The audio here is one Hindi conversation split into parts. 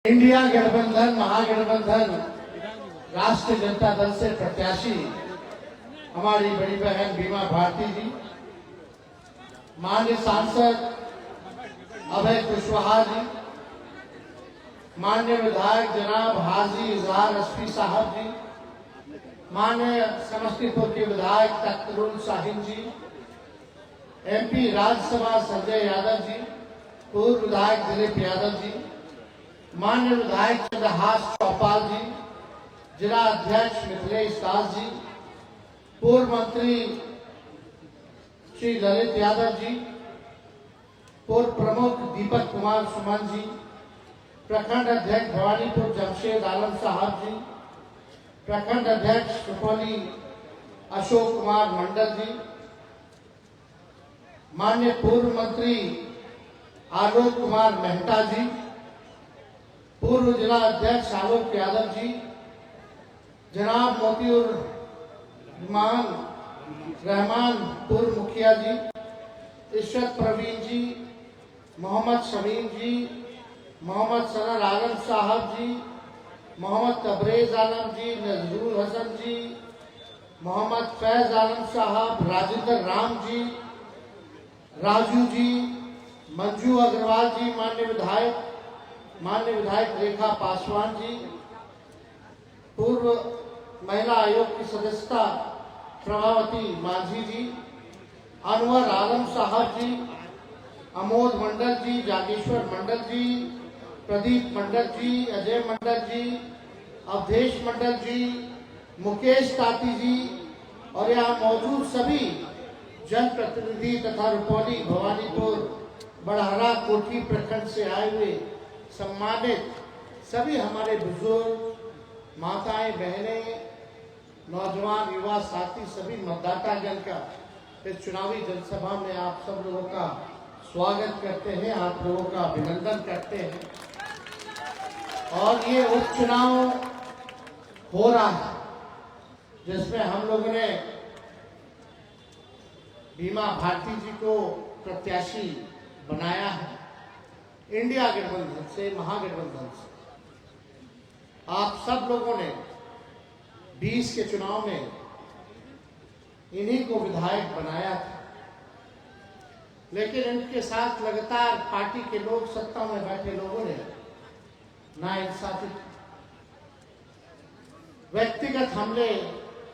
इंडिया गठबंधन महागठबंधन राष्ट्रीय जनता दल से प्रत्याशी हमारी बड़ी बहन बीमा भारती जी, माननीय सांसद अभय कुशवाहा जी, माननीय विधायक जनाब हाजी इजहार एसपी साहब जी, माननीय समस्तीपुर के विधायक तख्तरुल शाहीन जी, एमपी राज्यसभा संजय यादव जी, पूर्व विधायक दिलीप यादव जी, माननीय विधायक चंद्रहास चौपाल जी, जिला अध्यक्ष मिथिलेश दास जी, पूर्व मंत्री श्री ललित यादव जी, पूर्व प्रमुख दीपक कुमार सुमन जी, प्रखंड अध्यक्ष भवानीपुर जमशेद आलम साहब जी, प्रखंड अध्यक्ष सुपौली अशोक कुमार मंडल जी, माननीय पूर्व मंत्री आलोक कुमार मेहता जी, पूर्व जिला अध्यक्ष आलोक यादव जी, जनाब मोतीउर रहमान पूर्व मुखिया जी, इशरत प्रवीण जी, मोहम्मद शमीम जी, मोहम्मद सनर आलम साहब जी, मोहम्मद तबरेज आलम जी, नजरुल हसन जी, मोहम्मद फैज आलम साहब, राजेंद्र राम जी, राजू जी, मंजू अग्रवाल जी, माननीय विधायक रेखा पासवान जी, पूर्व महिला आयोग की सदस्यता प्रभावती माझी जी, अनवर आलम साहब जी, अमोद मंडल जी, जागेश्वर मंडल जी, प्रदीप मंडल जी, अजय मंडल जी, अवधेश मंडल जी, मुकेश ताती जी और यहाँ मौजूद सभी जनप्रतिनिधि तथा रुपौली भवानीपुर बड़हरा कोठी प्रखंड से आए हुए सम्मानित सभी हमारे बुजुर्ग, माताएं, बहनें, नौजवान, युवा साथी, सभी मतदाता जन का इस चुनावी जनसभा में आप सब लोगों का स्वागत करते हैं, आप लोगों का अभिनंदन करते हैं। और ये उपचुनाव हो रहा है जिसमें हम लोगों ने बीमा भारती जी को प्रत्याशी बनाया है इंडिया गठबंधन से, महागठबंधन से। आप सब लोगों ने 20 के चुनाव में इन्हीं को विधायक बनाया था, लेकिन इनके साथ लगातार पार्टी के लोग, सत्ता में बैठे लोगों ने नाइंसाफी, व्यक्तिगत हमले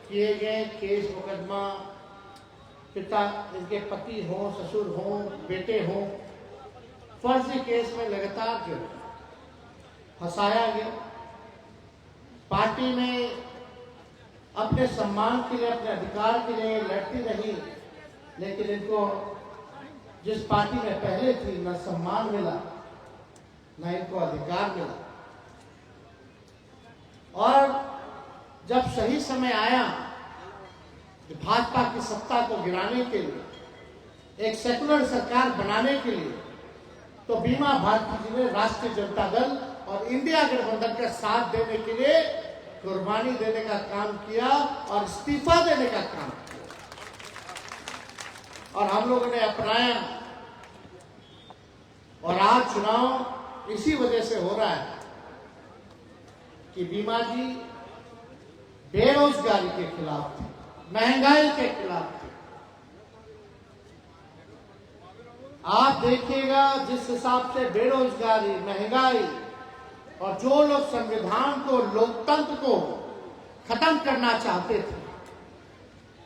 किए गए, केस मुकदमा, पिता, इनके पति हो, ससुर हो, बेटे हो, फर्जी केस में लगातार जो फंसाया गया। पार्टी में अपने सम्मान के लिए, अपने अधिकार के लिए लड़ती रही, लेकिन इनको जिस पार्टी में पहले थी न सम्मान मिला न इनको अधिकार मिला। और जब सही समय आया भाजपा की सत्ता को गिराने के लिए, एक सेकुलर सरकार बनाने के लिए, तो बीमा भारती जी ने राष्ट्रीय जनता दल और इंडिया गठबंधन का साथ देने के लिए कुर्बानी देने का काम किया और इस्तीफा देने का काम किया, और हम लोगों ने अपनाया। और आज चुनाव इसी वजह से हो रहा है कि बीमा जी बेरोजगारी के खिलाफ थे, महंगाई के खिलाफ थे। आप देखिएगा जिस हिसाब से बेरोजगारी, महंगाई और जो लोग संविधान को, लोकतंत्र को खत्म करना चाहते थे,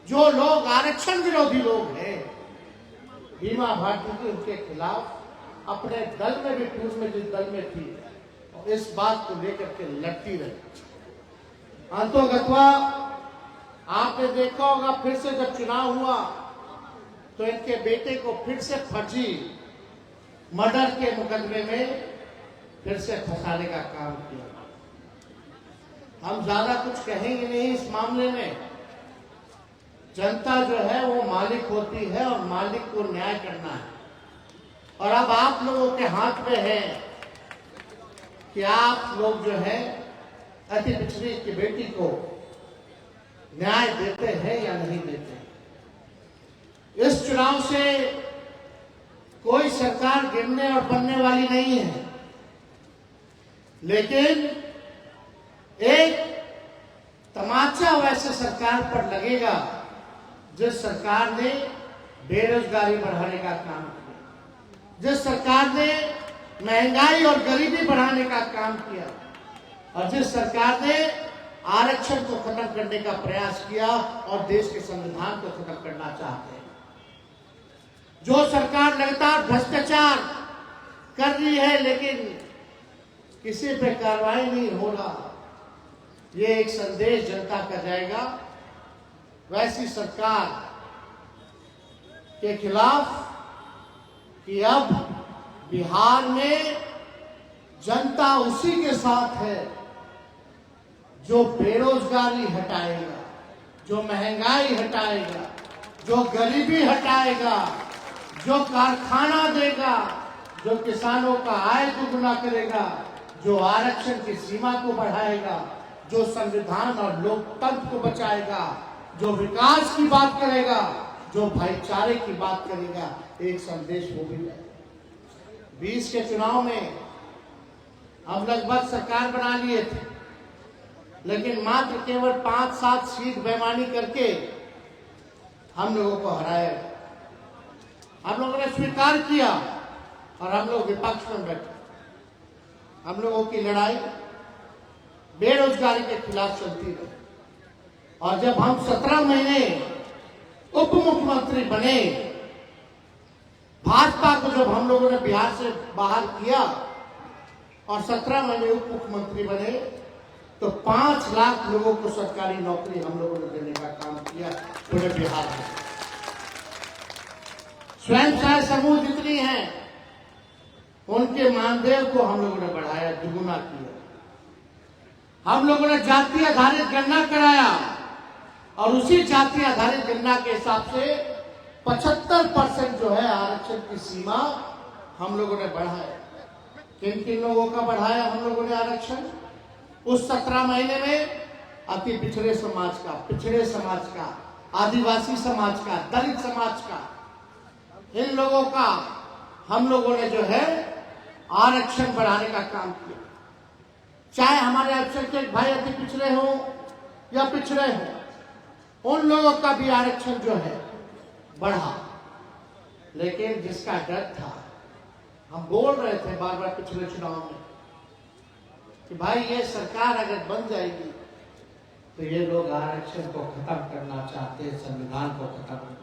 जो लोग आरक्षण विरोधी लोग हैं, बीमा भारती जी उनके खिलाफ अपने दल में भी, पूर्व में जिस दल में थी, और इस बात को लेकर के लड़ती रही। अंतोगत्वा आपने देखा होगा, फिर से जब चुनाव हुआ तो इनके बेटे को फिर से फर्जी मर्डर के मुकदमे में फिर से फंसाने का काम किया। हम ज्यादा कुछ कहेंगे नहीं इस मामले में। जनता जो है वो मालिक होती है और मालिक को न्याय करना है। और अब आप लोगों के हाथ में है कि आप लोग जो है अति पिछड़ी की बेटी को न्याय देते हैं या नहीं देते। इस चुनाव से कोई सरकार गिरने और बनने वाली नहीं है। लेकिन एक तमाचा वैसे सरकार पर लगेगा जिस सरकार ने बेरोजगारी बढ़ाने का काम किया, जिस सरकार ने महंगाई और गरीबी बढ़ाने का काम किया और जिस सरकार ने आरक्षण को खत्म करने का प्रयास किया और देश के संविधान को खत्म करना चाहते हैं। जो सरकार लगातार भ्रष्टाचार कर रही है लेकिन किसी पे कार्रवाई नहीं हो रहा, ये एक संदेश जनता का जाएगा। वैसी सरकार के खिलाफ कि अब बिहार में जनता उसी के साथ है जो बेरोजगारी हटाएगा, जो महंगाई हटाएगा, जो गरीबी हटाएगा, जो कारखाना देगा, जो किसानों का आय दुगुना करेगा, जो आरक्षण की सीमा को बढ़ाएगा, जो संविधान और लोकतंत्र को बचाएगा, जो विकास की बात करेगा, जो भाईचारे की बात करेगा। एक संदेश वो भी है। 20 के चुनाव में हम लगभग सरकार बना लिए थे, लेकिन मात्र केवल 5-7 सीट बेईमानी करके हम लोगों को हराया। हम लोगों ने स्वीकार किया और हम लोग विपक्ष में बैठे। हम लोगों की लड़ाई बेरोजगारी के खिलाफ चलती रही और जब हम 17 महीने उप मुख्यमंत्री बने, भाजपा को जब हम लोगों ने बिहार से बाहर किया और 17 महीने उप मुख्यमंत्री बने तो 5 लाख लोगों को सरकारी नौकरी हम लोगों ने देने का काम किया पूरे बिहार में। स्वयं सहायता समूह जितनी हैं उनके मानदेय को हम लोगों ने बढ़ाया, दुगुना किया। हम लोगों ने जाति आधारित गणना कराया और उसी जाति आधारित गणना के हिसाब से 75% जो है आरक्षण की सीमा हम लोगों ने बढ़ाया। किन किन लोगों का बढ़ाया हम लोगों ने आरक्षण? उस 17 महीने में अति पिछड़े समाज का, पिछड़े समाज का, आदिवासी समाज का, दलित समाज का, इन लोगों का हम लोगों ने जो है आरक्षण बढ़ाने का काम किया। चाहे हमारे अल्पसंख्यक भाई अति पिछड़े हो या पिछड़े हो, उन लोगों का भी आरक्षण जो है बढ़ा। लेकिन जिसका डर था, हम बोल रहे थे बार बार पिछले चुनाव में कि भाई ये सरकार अगर बन जाएगी तो ये लोग आरक्षण को खत्म करना चाहते हैं, संविधान को खत्म